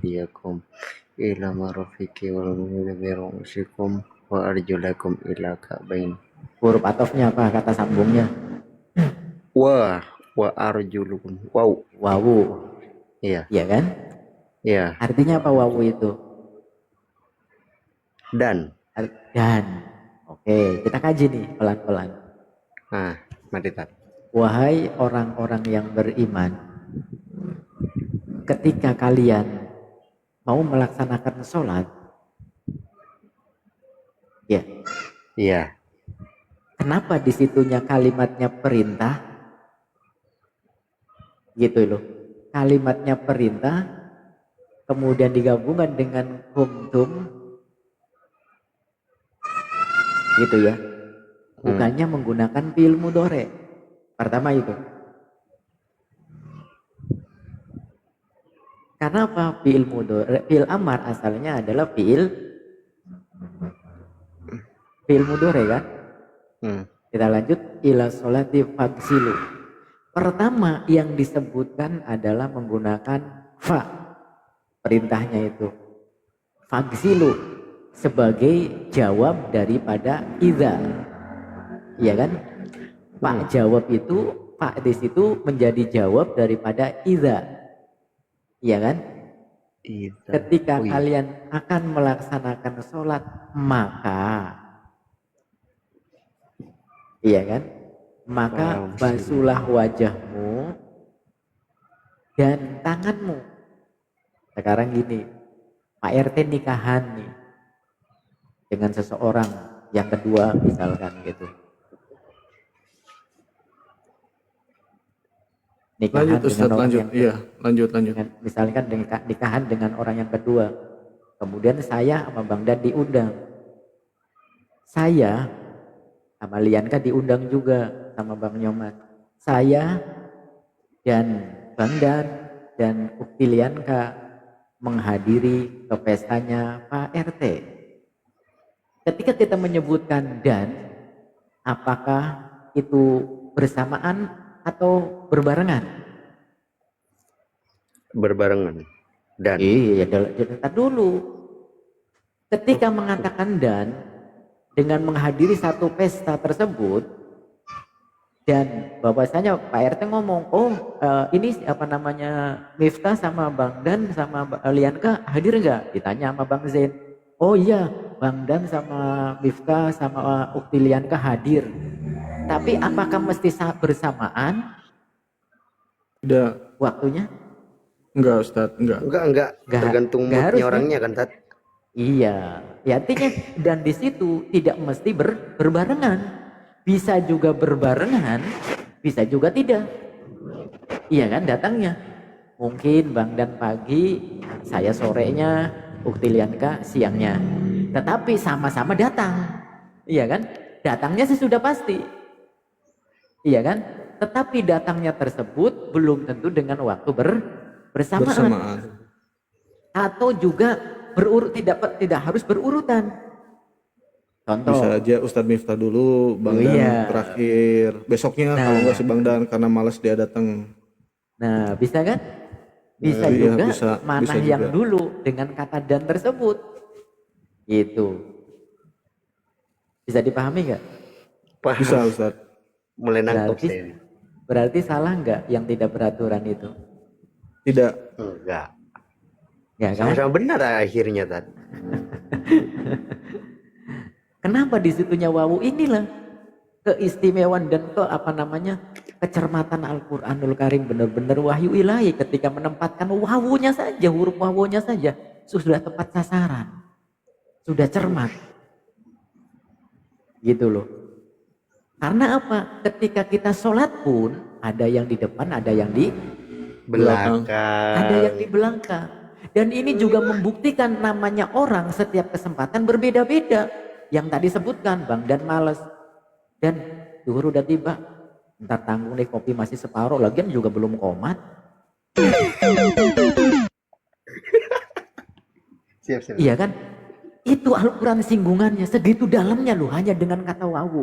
aydiyakum ila marafiqi wal mughfirun wa arjulakum ila ka'bain. Huruf atofnya apa? Kata sambungnya. Wa arjulukum. Wow. Wawu. Iya. Iya kan? Iya. Artinya apa wawu itu? Dan. Oke, kita kaji nih pelan-pelan. Nah, mari Tat. Wahai orang-orang yang beriman, ketika kalian mau melaksanakan sholat, ya. Iya. Kenapa disitunya kalimatnya perintah? Gitu loh. Kalimatnya perintah, kemudian digabungkan dengan kumtum, gitu ya. Bukannya menggunakan fi'il mudhari'. Pertama itu. Karena apa? Fi'il mudhari', fi'il amar asalnya adalah fi'il mudhari' kan? Kita lanjut, ila sholati fagsilu. Pertama yang disebutkan adalah menggunakan fa. Perintahnya itu fagsilu sebagai jawab daripada idza. Iya kan? Pak jawab itu, Pak di situ menjadi jawab daripada idza. Iya kan? Ketika kalian akan melaksanakan sholat, maka, iya kan? Maka basuhlah wajahmu dan tanganmu. Sekarang gini, Pak RT nikahan nih dengan seseorang yang kedua misalkan gitu. Nikahan lanjut Ustaz, lanjut. Iya, lanjut. Misalkan nikahan dengan orang yang kedua. Kemudian saya sama Bang Dan diundang. Saya sama Lianka diundang juga sama Bang Nyoman. Saya dan Bang Dan dan Ukti Lianka menghadiri ke pestanya Pak RT. Ketika kita menyebutkan dan, apakah itu bersamaan atau berbarengan? Berbarengan. Dan. Iya, dengar dulu. Ketika mengatakan dan, dengan menghadiri satu pesta tersebut, dan bahwasanya Pak RT ngomong, ini apa namanya, Miftah sama Bang Dan sama Lianka hadir nggak? Ditanya sama Bang Zain. Oh iya, Bang Dan sama Miftah sama Ukti Lianka hadir. Tapi apakah mesti bersamaan? Tidak. Waktunya? Enggak Ustaz, enggak. Tergantung moodnya orangnya kan Tat. Iya, ya artinya dan di situ tidak mesti berbarengan. Bisa juga berbarengan, bisa juga tidak. Iya kan datangnya. Mungkin Bang Dan pagi, saya sorenya, Ukti Lianka siangnya. Tetapi sama-sama datang. Iya kan? Datangnya sih sudah pasti. Iya kan? Tetapi datangnya tersebut belum tentu dengan waktu bersamaan. Atau juga tidak harus berurutan. Contoh. Bisa aja Ustadz Miftah dulu, Bang Dan terakhir. Besoknya kalau nggak si Bang Dan karena malas dia datang. Nah, bisa kan? Bisa juga mana yang dulu dengan kata dan tersebut. Gitu. Bisa dipahami nggak? Bisa Ustadz. Mulai nangkep saya. Berarti salah nggak yang tidak beraturan itu? Tidak. Enggak. Ya kan? Sama-sama benar akhirnya Tat. Kenapa disitunya wawu? Inilah keistimewaan dan kecermatan Al-Quranul Karim, benar-benar wahyu ilahi ketika menempatkan wawunya saja, huruf wawunya saja sudah tepat sasaran, sudah cermat gitu loh. Karena apa? Ketika kita sholat pun ada yang di depan, ada yang di belakang, ada yang di belakang. Dan ini juga membuktikan namanya orang setiap kesempatan berbeda-beda. Yang tadi sebutkan Bang Dan males, dan zuhur udah tiba, ntar tanggung nih, kopi masih separuh, lagian juga belum komat. Siap. Iya kan? Itu Al-Quran singgungannya segitu dalamnya loh, hanya dengan kata wawu.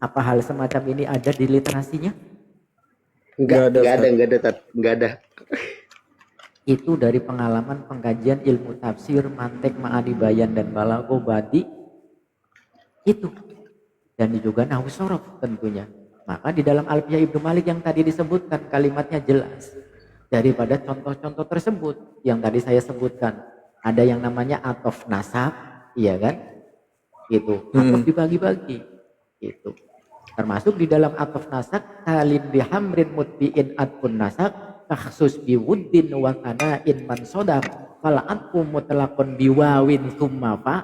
Apa hal semacam ini ada di literasinya? Enggak ada. Itu dari pengalaman pengkajian ilmu tafsir, mantek, ma'ani bayan dan balaghah badi itu. Dan juga nahwu sorof tentunya. Maka di dalam Alfiyah Ibnu Malik yang tadi disebutkan kalimatnya jelas. Daripada contoh-contoh tersebut yang tadi saya sebutkan. Ada yang namanya atof nasab, iya kan? Gitu. Atof dibagi-bagi. Gitu. Termasuk di dalam atof nasab talin bihamrin mutbi'in atpun nasab kakhsus biwuddin wa kana'in man sodab fal'atku mutlaqun biwawin summa fa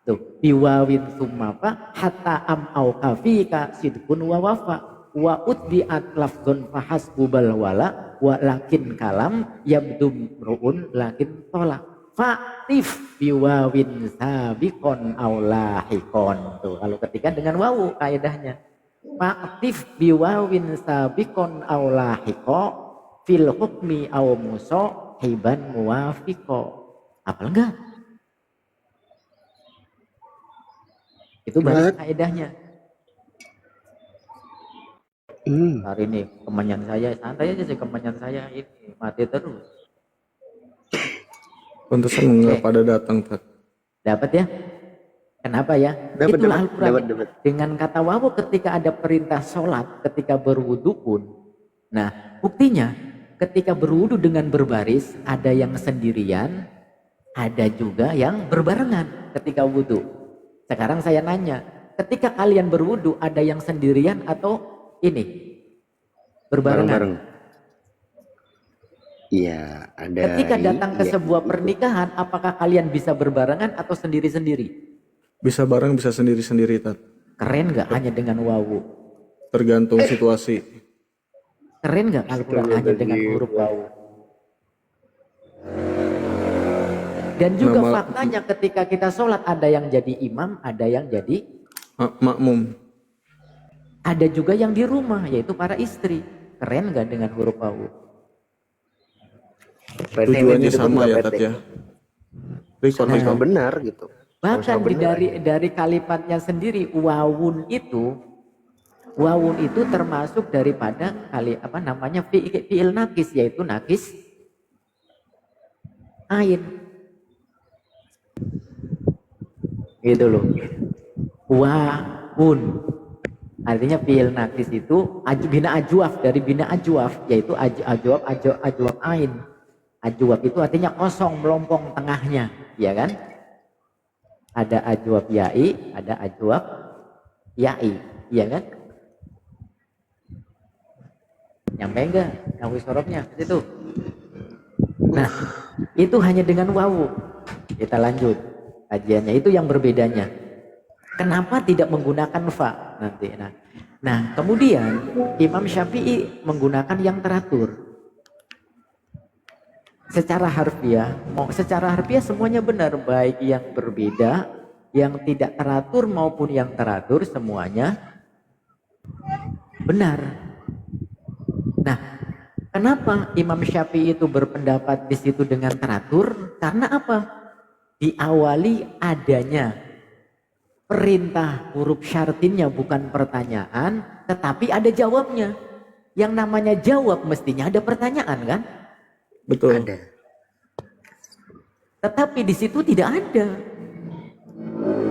tuh biwawin summa fa hatta am au kafika sidkun wa wafa wa utbi'at lafzun fahasbu bal wala wa lakin kalam yabdum ru'un lakin tolak fa'tif biwawin sabiqon au lahikon. Tuh kalau ketika dengan wawu kaidahnya fa'tif biwawin sabiqon au lahiko fil hukmi au muso hiban muwafiko. Apa enggak? Itu baru kaidahnya. Hari ini kemenyan saya santai aja sih, kemenyan saya ini mati terus. Pantesan enggak pada datang, Tat. Dapat ya? Kenapa ya? Itulah Al-Quran. Dengan kata wawu ketika ada perintah sholat, ketika berwudu pun. Nah, buktinya ketika berwudu dengan berbaris, ada yang sendirian, ada juga yang berbarengan ketika wudu. Sekarang saya nanya, ketika kalian berwudu ada yang sendirian atau ini berbarengan? Iya, ada. Ketika datang ke sebuah pernikahan, apakah kalian bisa berbarengan atau sendiri-sendiri? Bisa bareng, bisa sendiri-sendiri, Tat. Keren nggak hanya dengan wawu? Tergantung situasi. Keren nggak Al-Quran hanya dengan huruf wawu? Dan juga faktanya ketika kita sholat ada yang jadi imam, ada yang jadi makmum. Ada juga yang di rumah, yaitu para istri. Keren nggak dengan huruf wawu? Tujuannya sama ya, Tat ya. Sama benar gitu. Bahkan dari kalimatnya sendiri wawun itu termasuk daripada fi'il nakis, yaitu nakis ain. Gitu loh. Wawun. Artinya fi'il nakis itu bina ajwaf, dari bina ajwaf, yaitu ajwaf ain. Ajwaf itu artinya kosong, melompong tengahnya, ya kan? Ada ajwaf ya'i, ada ajwaf ya'i, ya kan? Nyampe enggak nahwu sorofnya ke situ? Nah, itu hanya dengan wawu. Kita lanjut kajiannya, itu yang berbedanya. Kenapa tidak menggunakan fa nanti? Nah, kemudian Imam Syafi'i menggunakan yang teratur. Secara harfiah semuanya benar, baik yang berbeda, yang tidak teratur maupun yang teratur semuanya benar. Nah, kenapa Imam Syafi'i itu berpendapat di situ dengan teratur? Karena apa? Diawali adanya perintah huruf syartinnya, bukan pertanyaan, tetapi ada jawabnya. Yang namanya jawab mestinya ada pertanyaan kan? Betul. Ada. Tetapi di situ tidak ada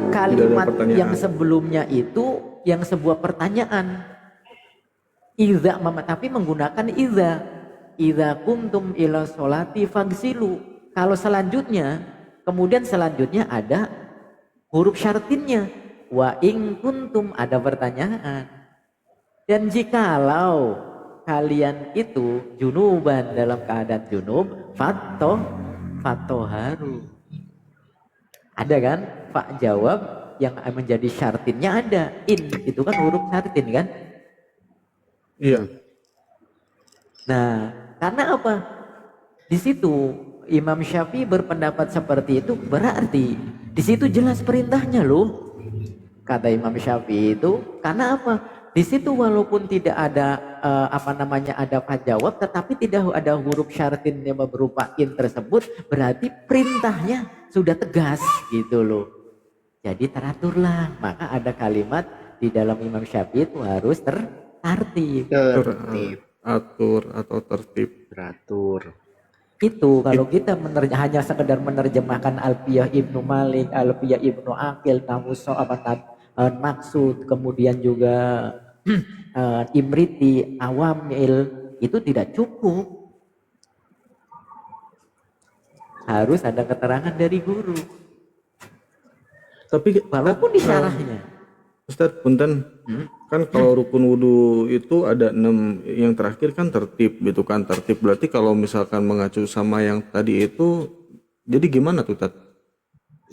kalimat yang sebelumnya itu yang sebuah pertanyaan. Iza, tapi menggunakan iza. Iza kuntum ila sholati fagsilu. Kalau kemudian selanjutnya ada huruf syartinnya. Wa in kuntum, ada pertanyaan. Dan jikalau kalian itu junuban, dalam keadaan junub, fatoharu. Ada kan? Pak jawab yang menjadi syartinnya ada. In, itu kan huruf syartin kan? Iya. Nah, karena apa? Di situ Imam Syafi'i berpendapat seperti itu, berarti di situ jelas perintahnya loh. Kata Imam Syafi'i itu, karena apa? Di situ walaupun tidak ada ada jawab, tetapi tidak ada huruf syartin yang berupa in tersebut, berarti perintahnya sudah tegas gitu loh. Jadi teraturlah. Maka ada kalimat di dalam Imam Syafi'i itu harus tertib. Atur atau tertib. Teratur. Itu kalau kita hanya sekedar menerjemahkan Alfiyah Ibnu Malik, Alfiyah Ibnu Aqil, Namuso maksud, kemudian juga Imriti, Awamil, itu tidak cukup. Harus ada keterangan dari guru. Tapi walaupun di syarahnya. Ustadz, punten, kan kalau rukun wudhu itu ada 6, yang terakhir kan tertib gitu kan, tertib berarti kalau misalkan mengacu sama yang tadi itu, jadi gimana tuh Tat?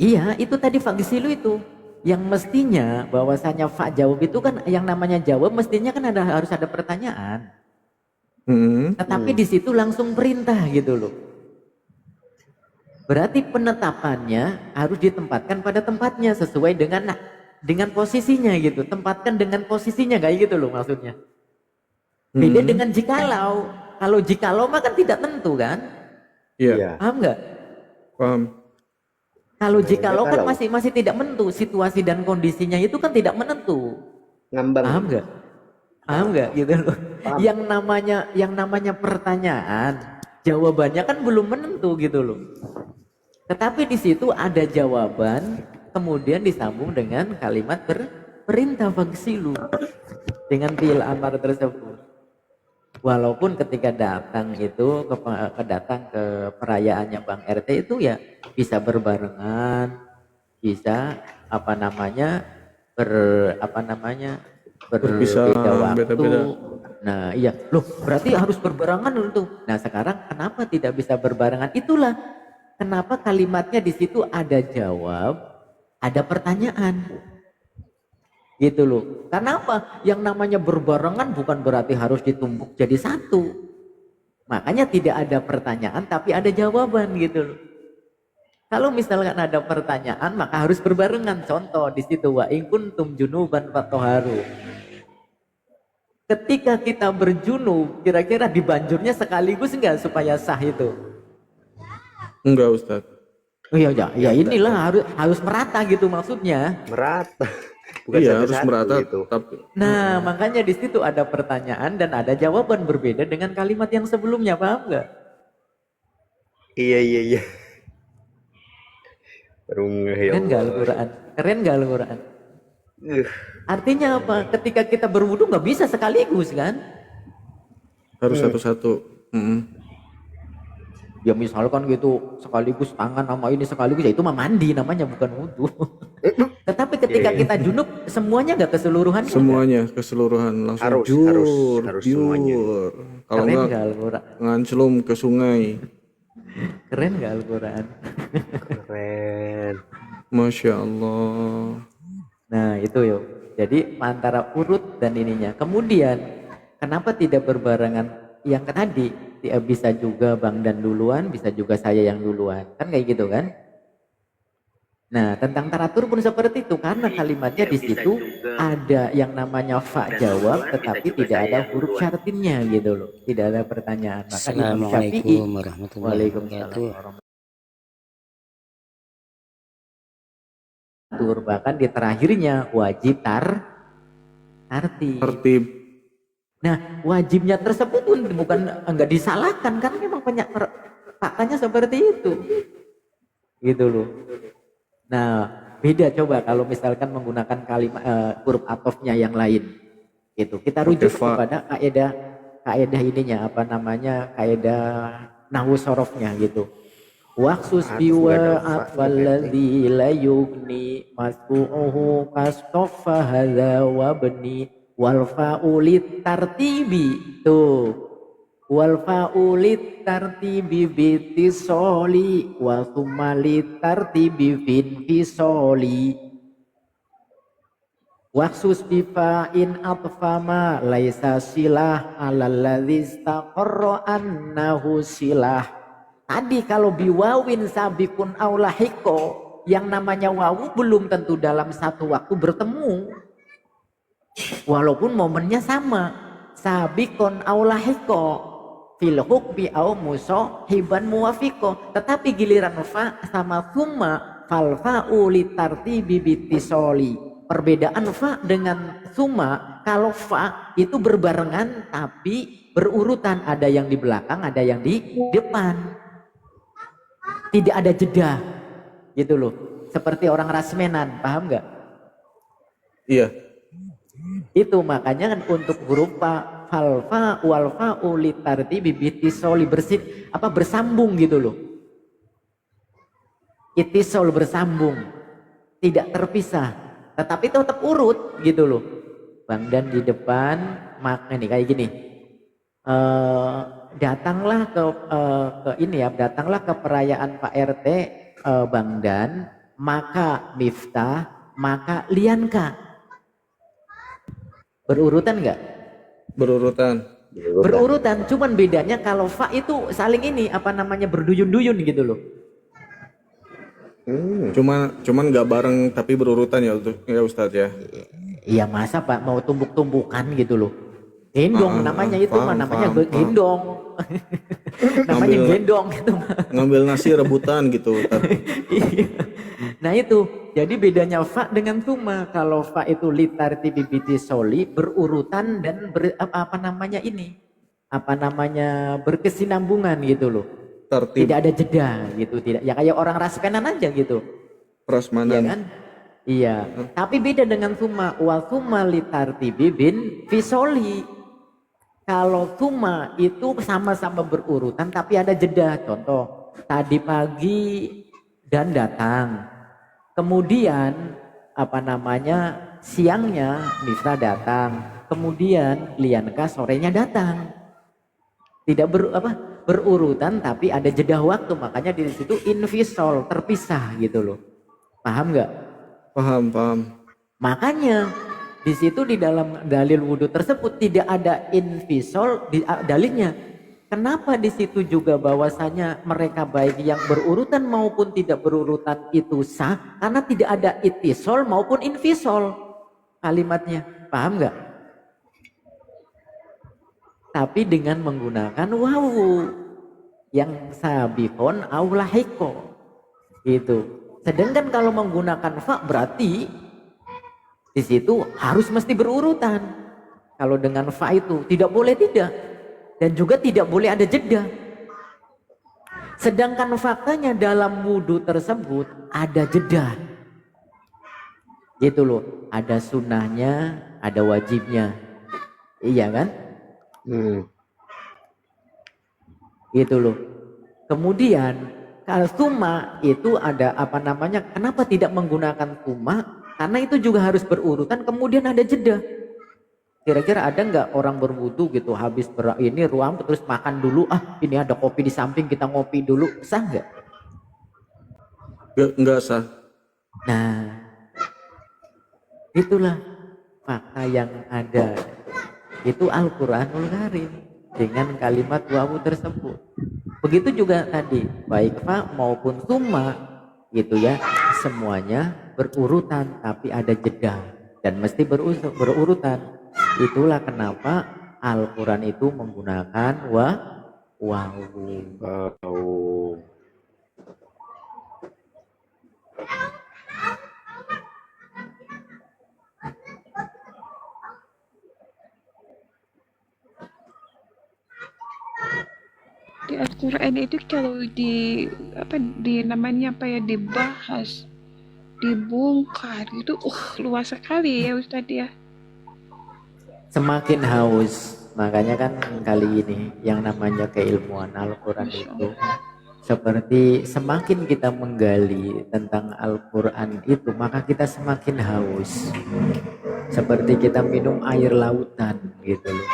Iya, itu tadi faksilu itu, yang mestinya bahwasanya fa jawab itu kan yang namanya jawab mestinya kan harus ada pertanyaan, tetapi di situ langsung perintah gitu loh. Berarti penetapannya harus ditempatkan pada tempatnya sesuai dengan posisinya gitu, tempatkan dengan posisinya kayak gitu loh maksudnya. Beda dengan jikalau, kalau jikalau mah kan tidak tentu kan? Iya. Paham nggak? Paham. Kalau jikalau kan masih tidak menentu, situasi dan kondisinya itu kan tidak menentu. Ngambang. Paham nggak? Paham nggak gitu loh? Yang namanya pertanyaan, jawabannya kan belum menentu gitu loh. Tetapi di situ ada jawaban, kemudian disambung dengan kalimat perintah faksilu dengan fi'il amar tersebut. Walaupun ketika datang itu datang ke perayaannya Bang RT itu ya bisa berbarengan, bisa berbeda waktu. Beda-beda. Nah iya, loh berarti harus berbarengan tuh. Nah sekarang kenapa tidak bisa berbarengan? Itulah kenapa kalimatnya di situ ada jawab, ada pertanyaan. Gitu loh. Karena apa? Yang namanya berbarengan bukan berarti harus ditumbuk jadi satu. Makanya tidak ada pertanyaan tapi ada jawaban gitu loh. Kalau misalkan ada pertanyaan maka harus berbarengan. Contoh di situ wa in kuntum junuban fatahharu. Ketika kita berjunub, kira-kira dibanjurnya sekaligus enggak supaya sah itu? Enggak Ustaz. Oh iya, ya inilah harus merata gitu maksudnya. Merata. Bukan iya harus merata gitu. Tapi Nah makanya di situ ada pertanyaan dan ada jawaban berbeda dengan kalimat yang sebelumnya, paham nggak? Iya. Keren nggak Al-Quran? Keren nggak Al-Quran? Artinya apa? Ketika kita berwudu nggak bisa sekaligus kan? harus satu-satu. Ya misalkan gitu sekaligus tangan sama ini sekaligus ya itu mah mandi namanya bukan wudu. Tetapi ketika kita junub semuanya nggak keseluruhan? Semuanya keseluruhan langsung harus semuanya. Kalau enggak nganclum ke sungai. Keren nggak Al-Quran? Keren. Masya Allah. Nah itu yuk. Jadi antara urut dan ininya. Kemudian kenapa tidak berbarengan? Yang tadi bisa juga Bang Dan duluan, bisa juga saya yang duluan, kan kayak gitu kan? Nah tentang taratur pun seperti itu karena kalimatnya di situ ada yang namanya fa jawab, tetapi tidak ada huruf syartinnya gitu loh, tidak ada pertanyaan. Maka Imam Syafi'i, Waalaikumsalam, bahkan di terakhirnya wajib tertib. Nah wajibnya tersebut pun bukan enggak disalahkan kan memang faktanya seperti itu gitu loh. Nah beda coba kalau misalkan menggunakan kalimat huruf atofnya yang lain gitu, kita rujuk kepada kaidah ininya kaidah nahwu sorofnya gitu. Waksus biwa'at walladzi la yugni masbu'uhu kastofa hadza wabni wal fa'ulit tartibi tuh wal fa'ulit tartibi bitisoli wa thummalit tartibi finfisoli waksus bifa'in atfama laisa silah alalladzi istaqarra annahu silah. Tadi kalau biwawin sabikun aulahiko yang namanya wawu belum tentu dalam satu waktu bertemu. Walaupun momennya sama, sabikon aulahiko fil hukmi au musahiban muwafiqo, tetapi giliran fa sama summa fal fa'u litartibi bitisoli. Perbedaan fa dengan summa, kalau fa itu berbarengan tapi berurutan, ada yang di belakang, ada yang di depan. Tidak ada jeda gitu loh. Seperti orang rasmenan, paham nggak? Iya. Itu makanya kan untuk huruf fa, fal, fa, wal, fa, uli, tartibi, bitisoli, bersambung gitu loh. Itisol bersambung, tidak terpisah, tetapi tetap urut gitu loh. Bang Dan di depan, makna nih kayak gini. Datanglah ke ini ya, datanglah ke perayaan Pak RT Bang Dan, maka Miftah, maka Lianka. Berurutan enggak? Berurutan. Berurutan, cuman bedanya kalau fa itu saling ini apa namanya berduyun-duyun gitu loh. Cuman nggak bareng tapi berurutan ya Ustadz ya. Iya masa Pak mau tumbuk-tumbukan gitu loh. Gendong namanya itu mah namanya gendong. Namanya gendong gitu mah. Ngambil nasi rebutan gitu. Iya. Nah itu, jadi bedanya fa dengan tuma. Kalau fa itu litarti bibiti soli berurutan dan berkesinambungan gitu loh. Tertib. Tidak ada jeda gitu, tidak. Ya kayak orang raspenan aja gitu. Prasmanan. Iya kan? Iya. Tapi beda dengan tuma. Wal tuma litarti bibin fisoli. Kalau tuma itu sama-sama berurutan tapi ada jeda. Contoh, tadi pagi dan datang. Kemudian siangnya Miftah datang. Kemudian Lianka sorenya datang. Tidak berurutan tapi ada jeda waktu. Makanya di situ infisol, terpisah gitu loh. Paham nggak? Paham. Makanya di situ di dalam dalil wudhu tersebut tidak ada infisol di dalilnya. Kenapa di situ juga bahwasanya mereka baik yang berurutan maupun tidak berurutan itu sah karena tidak ada itisol maupun infisol kalimatnya. Paham nggak? Tapi dengan menggunakan wawu yang sabikon aulahiko gitu. Sedangkan kalau menggunakan fa berarti di situ harus mesti berurutan. Kalau dengan fa itu tidak boleh tidak. Dan juga tidak boleh ada jeda. Sedangkan faktanya dalam wudhu tersebut ada jeda. Gitu loh. Ada sunnahnya, ada wajibnya. Iya kan? Gitu loh. Kemudian kalau tuma itu ada kenapa tidak menggunakan tuma? Karena itu juga harus berurutan, kemudian ada jeda. Kira-kira ada nggak orang berwudu gitu habis ini ruam terus makan dulu, ini ada kopi di samping kita ngopi dulu, sah nggak? Nggak sah. Nah, itulah fakta yang ada. Itu Al-Quranul Karim dengan kalimat wawu tersebut. Begitu juga tadi, baik fa maupun summa gitu ya, semuanya berurutan tapi ada jeda dan mesti berurutan. Itulah kenapa Al-Quran itu menggunakan wawu. Di Al-Quran itu kalau dibahas, dibongkar itu luas sekali ya Ustadz ya. Semakin haus, makanya kan kali ini yang namanya keilmuan Al-Quran itu seperti semakin kita menggali tentang Al-Quran itu maka kita semakin haus, seperti kita minum air lautan gitu loh.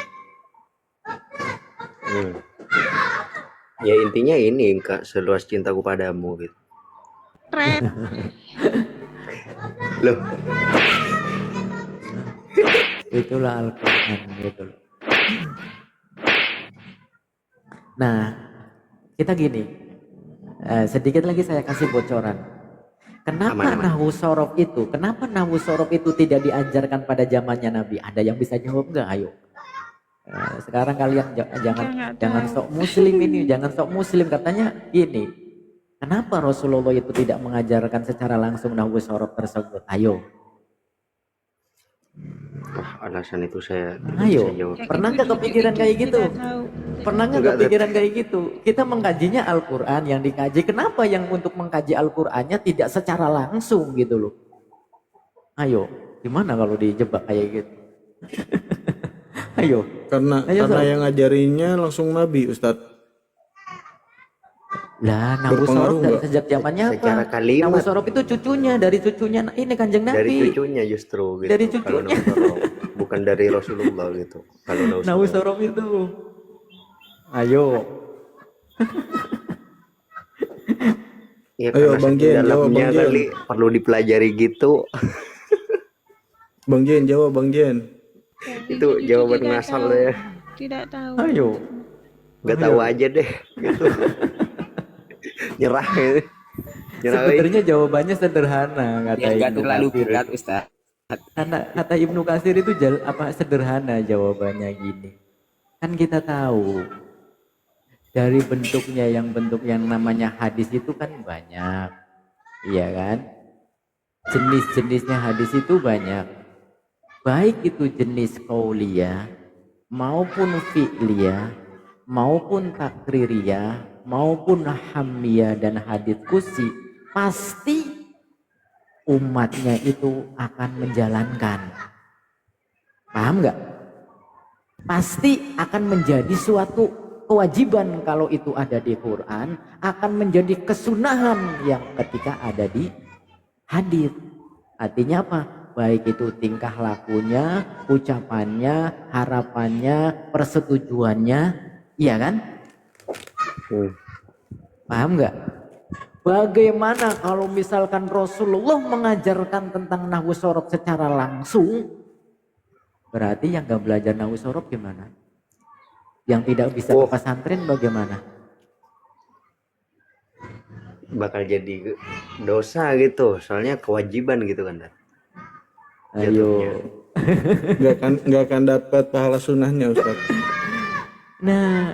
Ya intinya ini Kak, seluas cintaku padamu gitu. Keren. Loh. Itulah Al-Quran gitu loh. Nah, kita gini, sedikit lagi saya kasih bocoran. Kenapa nahwu sorof itu tidak diajarkan pada zamannya Nabi? Ada yang bisa jawab nggak? Ayo. Sekarang kalian jangan sok muslim ini, jangan sok muslim, katanya gini. Kenapa Rasulullah itu tidak mengajarkan secara langsung nahwu sorof tersebut? Ayo. alasan itu saya tidak Ayo, bisa jawab. Yang pernah itu nggak kepikiran itu kayak gitu? tidak tahu. Pernah nggak Enggak, Tat. kepikiran kayak gitu? Kita mengkajinya Al-Quran yang dikaji. Kenapa yang untuk mengkaji Al-Qurannya tidak secara langsung gitu loh? Ayo, gimana kalau dijebak kayak gitu? Ayo, Karena Ayo, karena Sob. yang ngajarinya langsung Nabi, Ustadz. lah Nabi Berpengaruh Sorop dari nggak? sejak zamannya apa? Secara kalimat. Nabi Sorop itu cucunya dari cucunya ini Kanjeng Dari Nabi. cucunya justru gitu. Dari Kalau cucunya. Nausoro, bukan dari Rasulullah gitu. Kalau Nabi Nausoro. Sorop itu. Ayo, Ya Ayo, karena Bang saking Jen, jawab, dalamnya Bang Jen. kali perlu dipelajari gitu. Bang Jen, jawab Bang Jen. Itu Itu jawaban tidak ngasal tahu. ya. Tidak tahu. ayo. Nggak tahu aja deh gitu. Nyerah gitu. Nyerah. Sebenarnya jawabannya sederhana kata Biar gak Ibnu terlalu Katsir. berat Ustaz. Kata Ibnu Katsir itu sederhana jawabannya gini. Kan kita tahu dari bentuk yang namanya hadis itu kan banyak. Iya kan? Jenis-jenisnya hadis itu banyak. Baik itu jenis qauliyah maupun fi'liyah maupun takririyah maupun hamiyah dan hadis qudsi, pasti umatnya itu akan menjalankan. Paham nggak? Pasti akan menjadi suatu kewajiban kalau itu ada di Quran, akan menjadi kesunahan yang ketika ada di hadis. Artinya apa? Baik itu tingkah lakunya, ucapannya, harapannya, persetujuannya, iya kan? Paham nggak? Bagaimana kalau misalkan Rasulullah mengajarkan tentang nahwu sorof secara langsung, berarti yang nggak belajar nahwu sorof gimana? Yang tidak bisa ke pesantren bagaimana? Bakal jadi dosa gitu. Soalnya kewajiban gitu kan. Tat. Ayo. Nggak akan dapat pahala sunnahnya, Ustadz. Nah,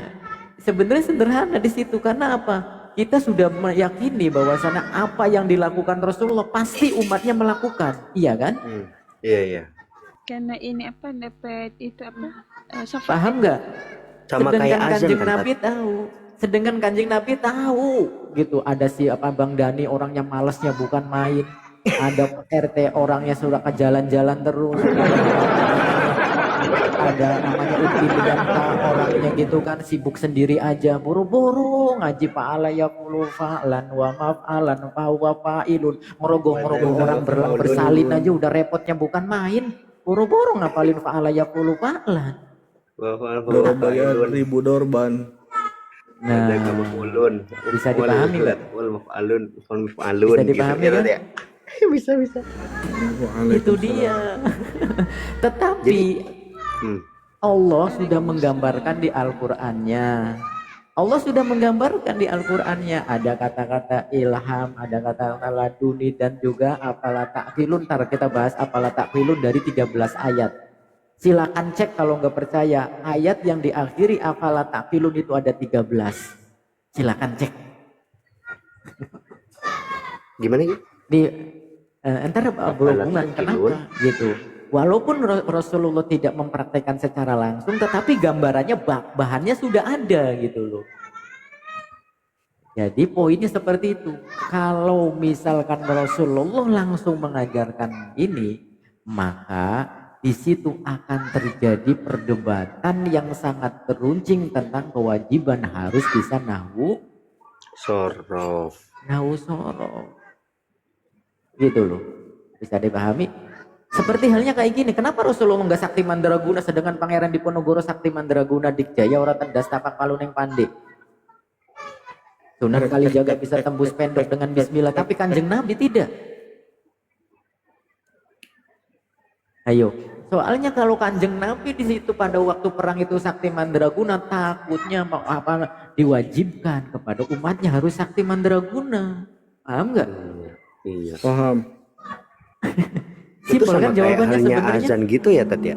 sebenarnya sederhana di situ karena apa? Kita sudah meyakini bahwasanya apa yang dilakukan Rasulullah pasti umatnya melakukan, iya kan? Iya iya. Karena ini apa dapat itu apa? Syafaat. Paham nggak? Sama kayak azan Kanjeng kan. Nabi Tat. tahu. Sedangkan Kanjeng Nabi tahu gitu. Ada si apa Bang Dani orangnya malesnya bukan main. Ada RT orangnya sudah ke jalan-jalan terus. Ada namanya Utilianta orangnya gitu kan sibuk sendiri aja, buru-buru ngaji fa'ala yaqulu fa'lan wa maf'alan fa huwa fa'ilun, ngerogoh orang bersalin aja udah repotnya bukan main, buru-buru ngapalin fa'ala yaqulu fa'lan. Bayar 1000 dorban. Nah, Ada kamu ulun. bisa dipahami nggak? Maf'alun, maf'alun. Bisa dipahami gitu, kan? ya. Bisa. Itu dia. Tetapi Allah sudah menggambarkan di Al-Qur'annya. Allah sudah menggambarkan di Al-Qur'annya ada kata-kata ilham, ada kata-kata laduni dan juga apalah ta'qilun. Ntar kita bahas apalah ta'qilun dari 13 ayat. Silakan cek kalau nggak percaya. Ayat yang diakhiri apalah ta'qilun itu ada 13. Silakan cek. Gimana gitu? Di antara berhubungan kenapa gitu. Walaupun Rasulullah tidak mempraktekkan secara langsung, tetapi gambarannya bahannya sudah ada gitu loh. Jadi poinnya seperti itu. Kalau misalkan Rasulullah langsung mengajarkan ini, maka di situ akan terjadi perdebatan yang sangat teruncing tentang kewajiban harus bisa nahwu Sorof. sorof. Gitu loh. Bisa dipahami? Seperti halnya kayak gini, kenapa Rasulullah nggak sakti mandraguna sedangkan Pangeran Diponegoro sakti mandraguna Dikjaya ora tendas tapak paluneng pandai. Sunan Kalijaga bisa tembus pendok dengan bismillah, tapi Kanjeng Nabi tidak. Ayo, soalnya kalau Kanjeng Nabi di situ pada waktu perang itu sakti mandraguna, takutnya mau apa diwajibkan kepada umatnya harus sakti mandraguna. Paham nggak? Iya. Paham. Itu Simpel sama kan jawabannya kayak halnya sebenarnya. azan gitu ya Tat ya.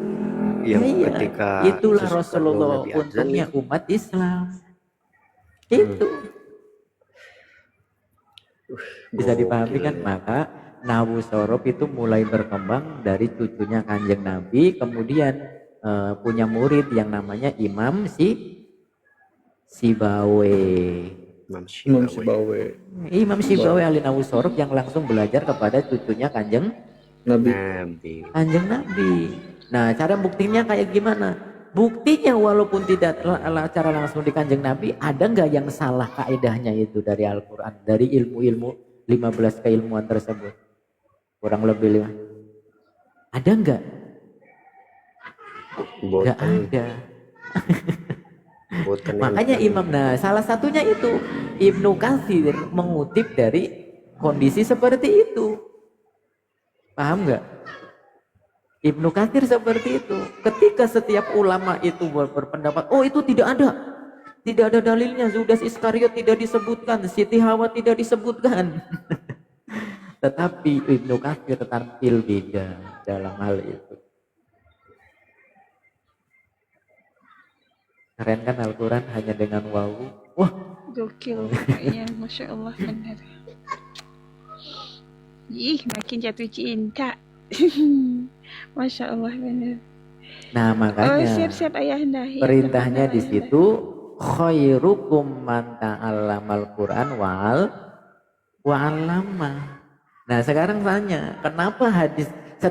Yang Iya, ketika itulah sesuatu Rasulullah Nabi azan untungnya umat Islam. Itu bisa dipahami kan? Maka Nawusorop itu mulai berkembang dari cucunya Kanjeng Nabi, kemudian punya murid yang namanya Imam Sibawe. Imam Imam Sibawi. Sibawe. Imam Sibawe ahli Nawusorop yang langsung belajar kepada cucunya Kanjeng Nabi. Nabi. Nah, cara buktinya kayak gimana? Buktinya walaupun tidak cara langsung di Kanjeng Nabi, ada nggak yang salah kaidahnya itu dari Al-Quran, dari ilmu-ilmu 15 keilmuan tersebut? Kurang lebih 5. Ada nggak? Nggak ada. Makanya Imam, nah salah satunya itu Ibnu Katsir mengutip dari kondisi seperti itu. Paham nggak? Ibnu Katsir seperti itu. Ketika setiap ulama itu berpendapat, oh itu tidak ada dalilnya, Judas Iskariot tidak disebutkan, Siti Hawa tidak disebutkan. Tetapi Ibnu Katsir tampil beda dalam hal itu. Keren kan Al-Quran hanya dengan wawu. Wah, Gokil pokoknya, Masya Allah benar. Ih, makin jatuh cinta. Masya Allah benar. nah makanya Siap-siap ayahanda. Ya, perintahnya di ayahanda. situ khairukum man ta'allamal Quran wa'allama. Nah sekarang tanya, kenapa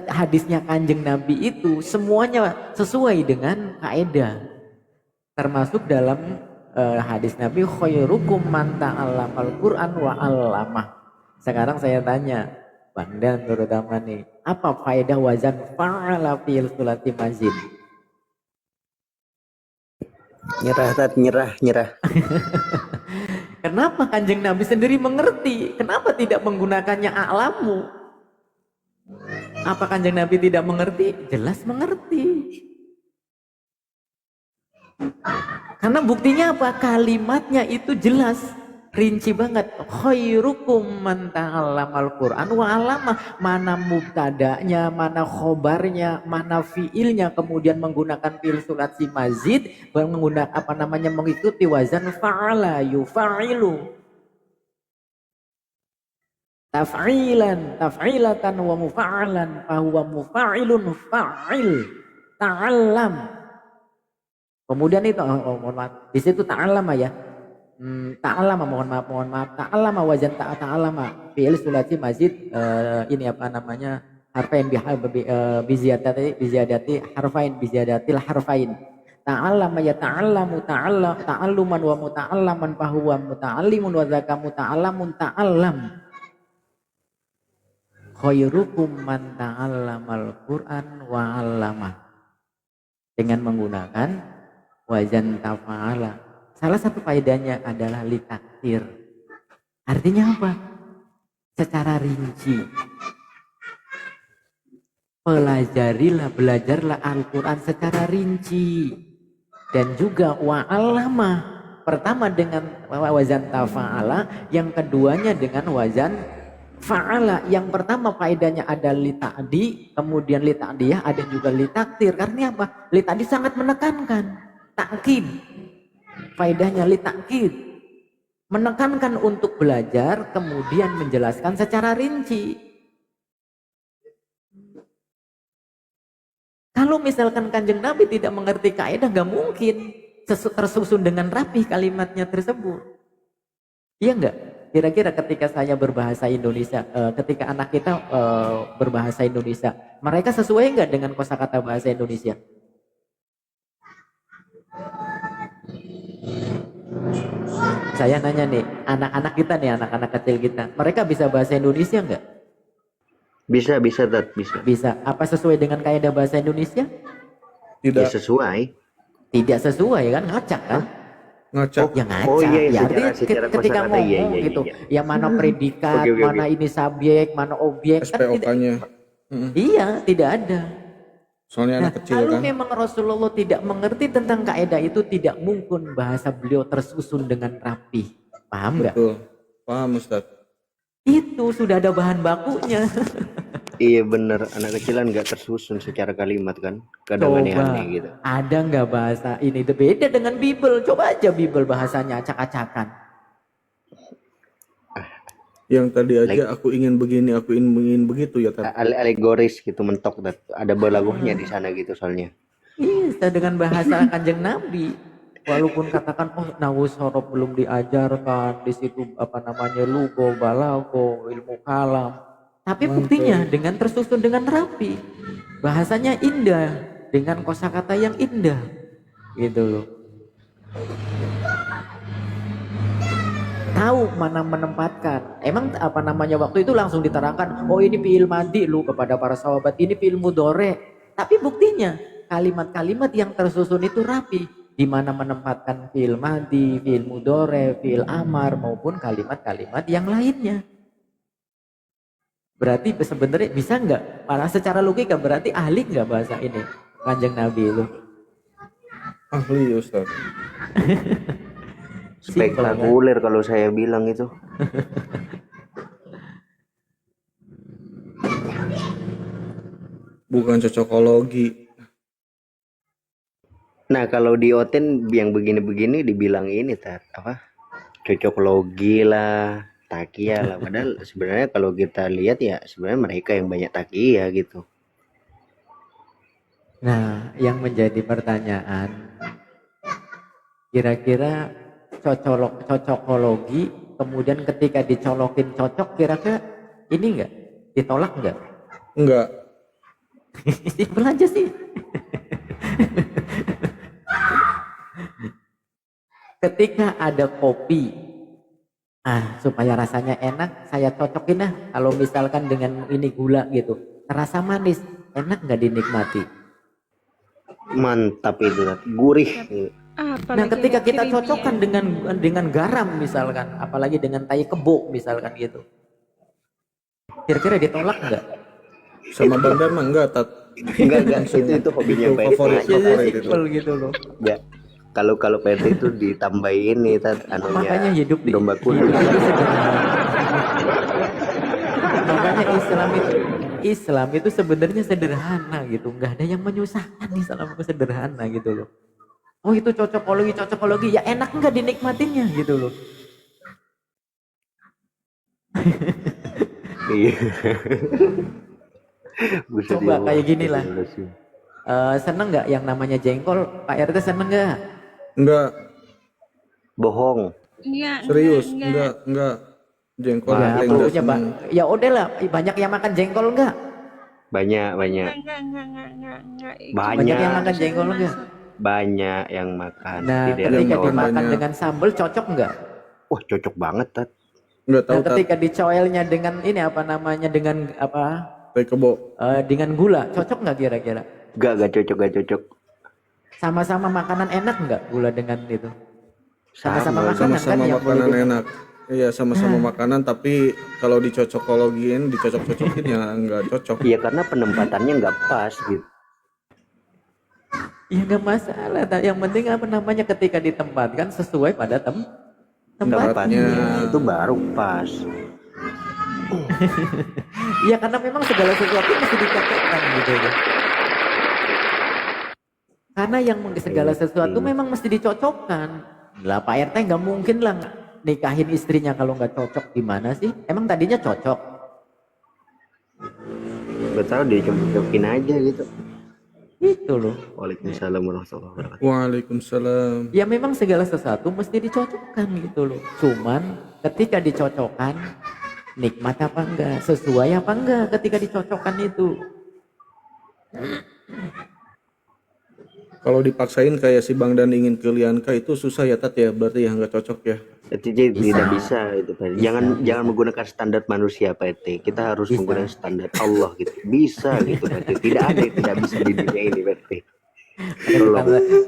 hadisnya Kanjeng Nabi itu semuanya sesuai dengan kaidah? Termasuk dalam hadis Nabi khairukum man ta'allamal Quran wa'allama. Sekarang saya tanya, Bang Dan terutama nih, apa faedah wazan fa'ala fil sulati mazid? Nyerah. Kenapa Kanjeng Nabi sendiri mengerti? Kenapa tidak menggunakannya a'lamu? Apa Kanjeng Nabi tidak mengerti? Jelas mengerti. Karena buktinya apa? Kalimatnya itu jelas, rinci banget. Khairukum man ta'allamal Qur'an wa 'allama. Mana mubtada'nya, mana khobarnya, mana fiilnya, kemudian menggunakan fiil surat si mazid, menggunakan mengikuti wazan fa'ala yufa'ilu. Taf'ilatan wa mufa'alan fahuwa mufa'ilun fa'il. Ta'allam. Kemudian itu mohon maaf, di situ ta'allama ya. Ta'allama mohon maaf. Ta'allama wazan ta'allama fi'il sulasi mazid ini apa namanya? Harfain biziyadati harfain biziyadatil harfain. Ta'allama ya ta'allamu ta'alluman wa muta'allaman fahuwa muta'allimun wa dzaka muta'allamun ta'allam. Khairukum man ta'allamal Qur'an wa 'allama. Dengan menggunakan wazan tafa'ala. Salah satu faedahnya adalah litaktir. Artinya apa? Secara rinci. Belajarlah Al-Quran secara rinci. Dan juga wa'allama. Pertama dengan wazan tafa'ala, yang keduanya dengan wazan fa'ala. Yang pertama faedahnya ada lita'di, kemudian lita'diyah, ada juga litaktir. Karena apa? Lita'di sangat menekankan. Ta'kid, faedahnya litakid, menekankan untuk belajar, kemudian menjelaskan secara rinci. Kalau misalkan Kanjeng Nabi tidak mengerti kaidah, gak mungkin tersusun dengan rapi kalimatnya tersebut. Iya enggak? Kira-kira ketika saya berbahasa Indonesia, ketika anak kita berbahasa Indonesia, mereka sesuai enggak dengan kosakata bahasa Indonesia? Saya nanya nih, anak-anak kita nih, anak-anak kecil kita, mereka bisa bahasa Indonesia enggak? Bisa, Tat, bisa. Bisa. Apa sesuai dengan kaidah bahasa Indonesia? Tidak. Ya, sesuai. Tidak sesuai kan, ngacak kan? Ngacak. Ya ngacak. Oh iya, Ya, secara ketika kosakata, ngomong iya. gitu, ya mana predikat, Oke. mana ini subjek, mana objek, kan tidak, SPOK-nya. iya, tidak ada. Soalnya anak kecil Kalau kan. memang Rasulullah tidak mengerti tentang kaidah itu, tidak mungkin bahasa beliau tersusun dengan rapi. Paham nggak? Betul. Paham Ustaz. Itu sudah ada bahan bakunya. Iya bener, anak kecilan nggak tersusun secara kalimat kan, kadang aneh-aneh gitu. Ada nggak bahasa ini? Itu beda dengan Bible. Coba aja Bible bahasanya acak-acakan. Yang tadi aja aku ingin begini, aku ingin begitu ya Tat. Alegoris gitu, mentok Tat. Ada belaguhnya di sana gitu soalnya. Iya, dengan bahasa Kanjeng Nabi. Walaupun katakan oh nawusoro belum diajarkan di situ apa namanya lugo, balago, ilmu kalam. Tapi buktinya dengan tersusun dengan rapi. Bahasanya indah dengan kosakata yang indah. Gitu loh. Tahu mana menempatkan. Emang apa namanya waktu itu langsung diterangkan, oh ini fi'il madi lu kepada para sahabat, ini fi'il mudhari. Tapi buktinya kalimat-kalimat yang tersusun itu rapi, di mana menempatkan fi'il madi, fi'il mudhari, fi'il amar maupun kalimat-kalimat yang lainnya. Berarti sebenarnya bisa nggak? Malah secara logika berarti ahli nggak bahasa ini Kanjeng Nabi itu? Ahli Ustaz. Spektakuler kalau saya bilang itu. Bukan cocokologi. Nah kalau di Oten yang begini-begini dibilang ini Tat, apa? Cocokologi lah, takia lah. Padahal sebenarnya kalau kita lihat ya sebenarnya mereka yang banyak takia gitu. Nah, yang menjadi pertanyaan, kira-kira cocokologi, kemudian ketika dicolokin cocok, kira-kira ini enggak? Ditolak enggak? Enggak. Simpel aja sih. Ketika ada kopi, supaya rasanya enak, saya cocokin kalau misalkan dengan ini gula gitu, terasa manis, enak nggak dinikmati? Mantap itu Tat. Gurih. Nah ketika kita cocokkan dengan garam misalkan, apalagi dengan tai kebo misalkan gitu, kira-kira ditolak nggak? Sama Bang Dharma enggak Tat. Enggak itu hobinya Itu Pak. favorit itu. Simpel gitu loh. Ya. Kalau PT itu ditambahin nih Tat, anunya Makanya hidup di domba kuning. Makanya Islam itu sebenarnya sederhana gitu, nggak ada yang menyusahkan. Islam itu sederhana gitu loh. Oh itu cocokologi, ya enak nggak dinikmatinya gitu loh. Iya. Coba kayak gini lah. Seneng nggak yang namanya jengkol? Pak RT seneng nggak? Enggak. Bohong. Serius, enggak. Jengkol Ya, paling pokoknya enggak seneng. ya udah lah, banyak yang makan jengkol nggak? Banyak. Enggak. Banyak yang makan jengkol nggak? Banyak yang makan. Nah, Di daerah ketika Jengkol dimakan banyak. dengan sambal cocok nggak? Wah cocok banget Tat. Enggak tahu Nah, Tat. ketika dicoelnya dengan ini apa namanya dengan apa? Tai kebo. Dengan gula cocok nggak kira-kira? Gak cocok. Sama-sama makanan enak nggak gula dengan itu? Sama-sama makanan kan Sama-sama yang boleh makanan enak. Iya, sama-sama makanan tapi kalau dicocokologiin, dicocok-cocokin ya enggak cocok. Iya karena penempatannya nggak pas gitu. Ya nggak masalah. Yang penting apa namanya ketika ditempatkan sesuai pada tempatnya. Tempatnya itu baru pas. Ya karena memang segala sesuatu mesti dicocokkan gitu ya. Karena yang segala sesuatu memang mesti dicocokkan. Lah Pak RT nggak mungkin lah nikahin istrinya kalau nggak cocok, gimana sih? Emang tadinya cocok? Betul dicocokin aja gitu. Itu loh. Waalaikumsalam warahmatullahi wabarakatuh. Waalaikumsalam. Ya memang segala sesuatu mesti dicocokkan gitu loh. Cuman ketika dicocokkan nikmat apa enggak, sesuai apa enggak ketika dicocokkan itu. Kalau dipaksain kayak si Bang Dan ingin ke Lianka itu susah ya Tat ya, berarti ya nggak cocok ya. Itu tidak bisa itu Pak. Jangan menggunakan standar manusia PT. Kita harus menggunakan standar Allah gitu. Bisa gitu PT. Tidak ada yang tidak bisa di dunia ini PT.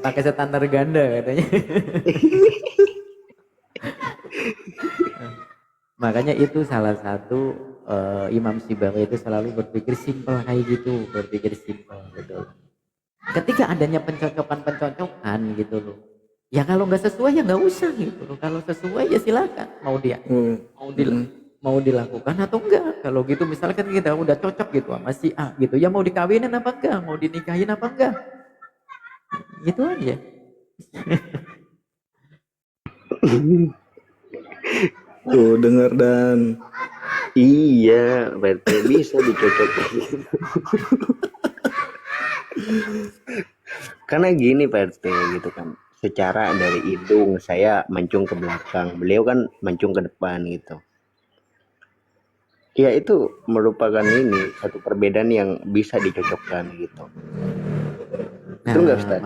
Pakai standar ganda katanya. Makanya itu salah satu Imam Sibawayh itu selalu berpikir simpel kayak gitu, berpikir simpel gitu. Ketika adanya pencocokan gitu loh. Ya kalau nggak sesuai ya nggak usah gitu loh. Kalau sesuai ya silakan mau dilakukan atau enggak. Kalau gitu misalkan kita udah cocok gitu sama si A gitu, ya mau dikawinin apa enggak, mau dinikahin apa enggak. Gitu aja. Tuh dengar Dan. Iya, Pak RT bisa dicocokkan. Karena gini Pak RT gitu kan. Secara dari hidung saya mancung ke belakang, beliau kan mancung ke depan gitu. Ya itu merupakan ini satu perbedaan yang bisa dicocokkan gitu. Betul nggak Nah, Ustaz?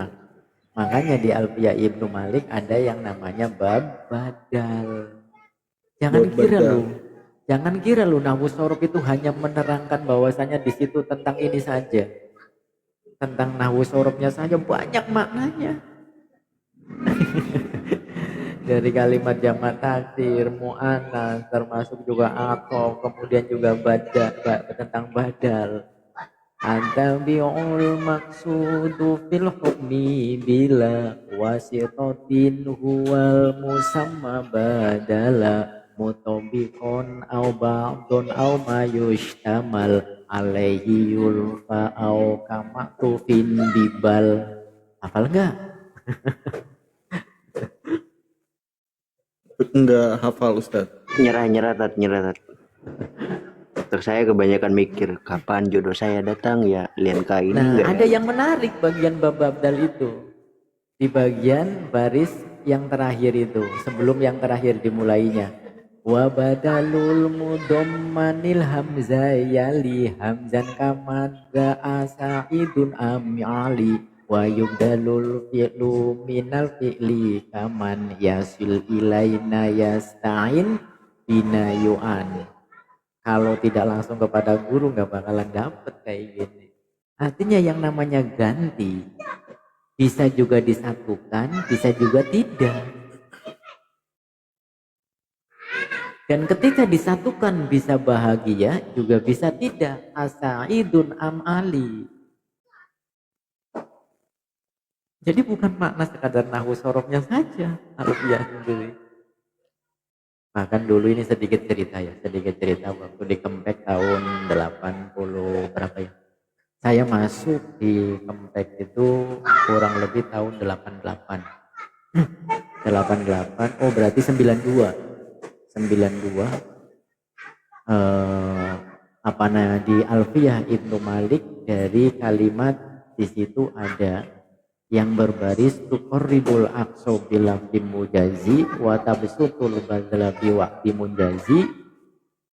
makanya di Alfiya Ibnu Malik ada yang namanya bab badal. Jangan Bab kira badal. lu, jangan kira lu nahwu sorof itu hanya menerangkan bahwasanya di situ tentang ini saja, tentang nahwu sorofnya saja, banyak maknanya. Dari kalimat jamak taksir, mu'annas, termasuk juga atof, kemudian juga tentang badal. Antabi'ul maksudu fil hukmi bila wasitotin huwal musamma badala mutobikon au ba'dun au mayushtamal alaihi yulfa au kamatufin bibal. Hafal enggak? Enggak hafal Ustadz. Nyerah tat, nyerah tat. Terus saya kebanyakan mikir kapan jodoh saya datang ya, Lianka ini Nah, enggak ada ya? yang menarik bagian bab abdal itu. Di bagian baris yang terakhir itu, sebelum yang terakhir dimulainya. Wa badalul mudammanil hamzah yali hamzan kamadza asaidun am'ali wa yubdalul fi'lu minal fi'li kaman yasil ilaina yasta'in bina yu'an. Kalau tidak langsung kepada guru nggak bakalan dapet kayak gini. Artinya yang namanya ganti bisa juga disatukan, bisa juga tidak. Dan ketika disatukan bisa bahagia, juga bisa tidak. Asaidun am'ali. Jadi bukan makna sekadar nahwu sorofnya saja. Alfiah sendiri. Bahkan dulu ini sedikit cerita ya. Sedikit cerita waktu di Kempek tahun 80 berapa ya. Saya masuk di Kempek itu kurang lebih tahun 88. 88, oh berarti 92. 92 apa namanya di Alfiyah Ibnu Malik dari kalimat di situ ada yang berbaris tuqribul aqsa bilafdi mujazi wa tabsutul badla bi waqti mujazi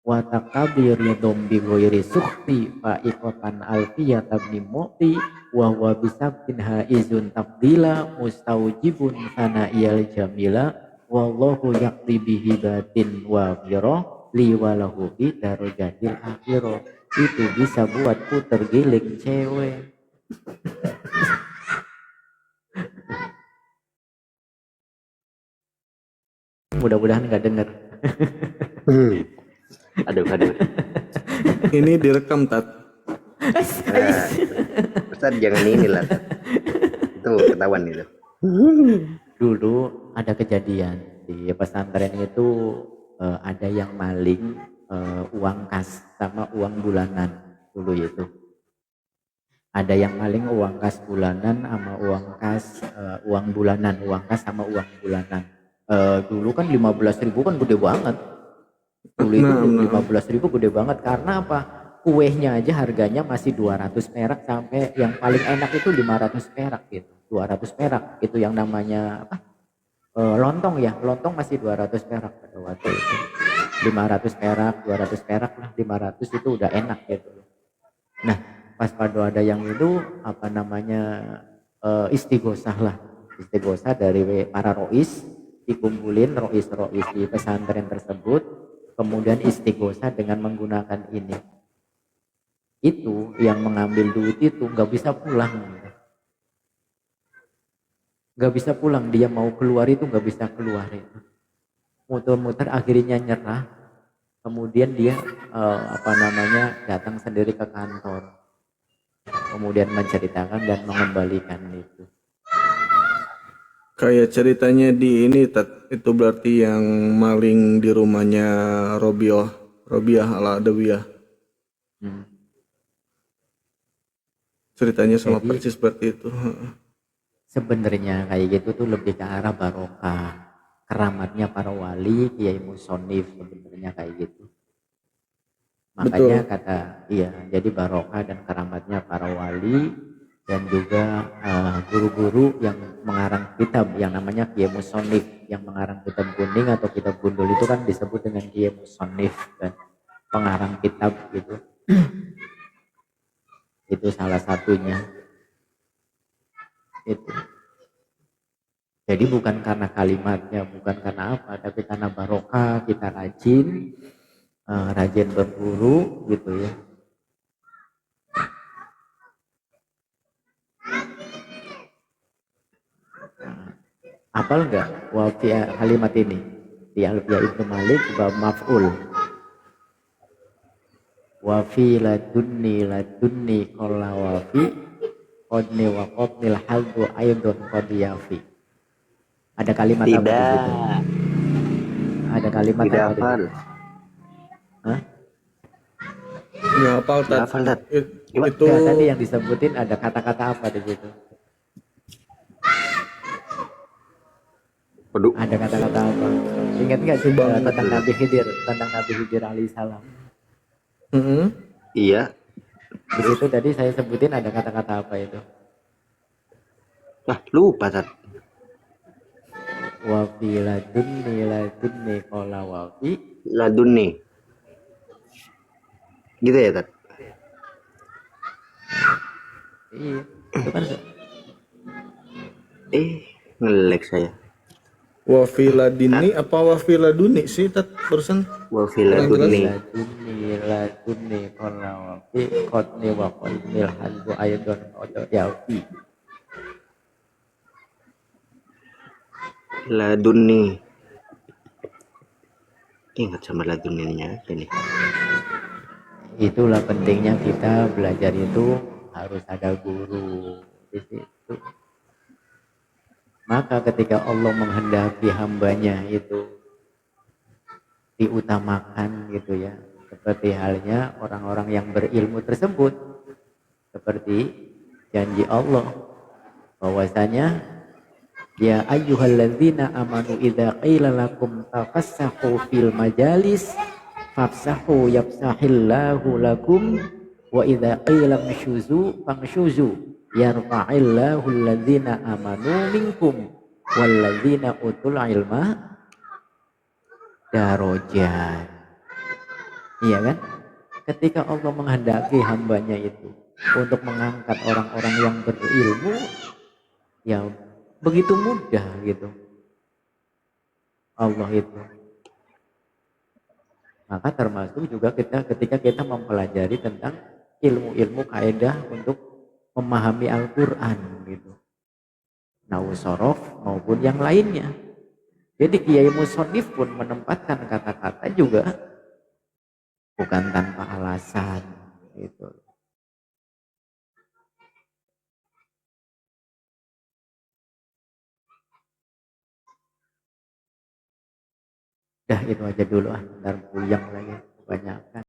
wa taqabiridum bi ghairi sukhti fa iqatan alfiyat ibn mu'ti wa huwa bisabtin haizun tafdila mustaujibun sana iyal jamila wallahu yaqti bihi batin wa firah li walahu bi darajatil akhirah. Itu bisa buatku tergiling cewek. Mudah-mudahan nggak denger. Aduh. Ini direkam Tat. Nah, Ustaz jangan inilah. Itu ketahuan itu. Dulu ada kejadian di pesantren itu ada yang maling uang kas sama uang bulanan dulu itu. Ada yang maling uang kas bulanan sama uang kas uang bulanan, uang kas sama uang bulanan. Dulu kan 15.000 kan gede banget. Dulu itu 15.000 gede banget karena apa? Kuehnya aja harganya masih 200 perak sampai yang paling enak itu 500 perak gitu. 200 perak itu yang namanya apa? Lontong ya, lontong masih 200 perak pada waktu itu. 500 perak, 200 perak lah, 500 itu udah enak gitu. Nah, pas pada ada yang itu apa namanya istighosah lah. Istighosah dari para rois, dikumpulin rois-rois di pesantren tersebut, kemudian istighosah dengan menggunakan ini. Itu yang mengambil duit itu nggak bisa pulang. Nggak bisa pulang, dia mau keluar itu nggak bisa keluar itu. Muter-muter akhirnya nyerah, kemudian dia apa namanya datang sendiri ke kantor, kemudian menceritakan dan mengembalikan itu. Kayak ceritanya di ini Tat, itu berarti yang maling di rumahnya Robiah Al-Adawiyah. Ceritanya sama Jadi, persis seperti itu. sebenarnya kayak gitu tuh lebih ke arah barokah, keramatnya para wali, kiai musonif sebenarnya kayak gitu. Makanya Betul. kata iya, jadi barokah dan keramatnya para wali dan juga guru-guru yang mengarang kitab yang namanya Kiai Musonif, yang mengarang kitab kuning atau kitab gundul itu kan disebut dengan Kiai Musonif kan, pengarang kitab gitu. Itu salah satunya itu. Jadi bukan karena kalimatnya, bukan karena apa, tapi karena barokah kita rajin berburu gitu ya. Apal enggak wafi kalimat ini di Alfiya Ibnu Malik bab maf'ul wafi ladunni qala wafi qadni wa qadnil haldu aidun qadiyafi. Ada kalimat apa di situ? Tidak, Ada kalimat tidak apa di hafal. situ? Hah? Nggak hafal Tidak Tat. hafal, Tat. Coba. Itu Ya, tadi yang disebutin ada kata-kata apa di situ? Waduh, Ada kata-kata apa? Ingat nggak sih banget tentang tuh. Nabi Khidir alaihissalam? Mm-mm. iya. Di situ tadi saya sebutin ada kata-kata apa itu? Ah, lupa, Tat. Wafi ladunni qala wafi. Laduni. Gitu ya, Tat? Iya, itu kan Ngelek saya. Wafiladini apa wafiladuni sih Tat barusan? Wa Kurang jelas. filaduni. ladunni qala wafi qadni wa qadnil halbu aidon yafi. Laduni. Ingat sama laduninya aja nih. Itulah pentingnya kita belajar itu harus ada guru di situ. Maka ketika Allah menghendaki hambanya itu diutamakan gitu ya, seperti halnya orang-orang yang berilmu tersebut, seperti janji Allah bahwasanya ya ayyuhalladzina amanu idza qila lakum tafassahu fil majalis fafsahu yafsahillahu lakum wa idza qila fangshuzu yarfa'illahu alladzina amanu minkum walladzina utul ilma darajat. Iya kan? Ketika Allah menghendaki hambanya itu untuk mengangkat orang-orang yang berilmu, ya begitu mudah gitu Allah itu. Maka termasuk juga ketika kita mempelajari tentang ilmu-ilmu kaidah untuk memahami Al-Quran gitu, nahwu sorof maupun yang lainnya. Jadi Kiai Musonif pun menempatkan kata-kata juga bukan tanpa alasan gitu. Dah itu aja dulu ntar puyeng lagi kebanyakan.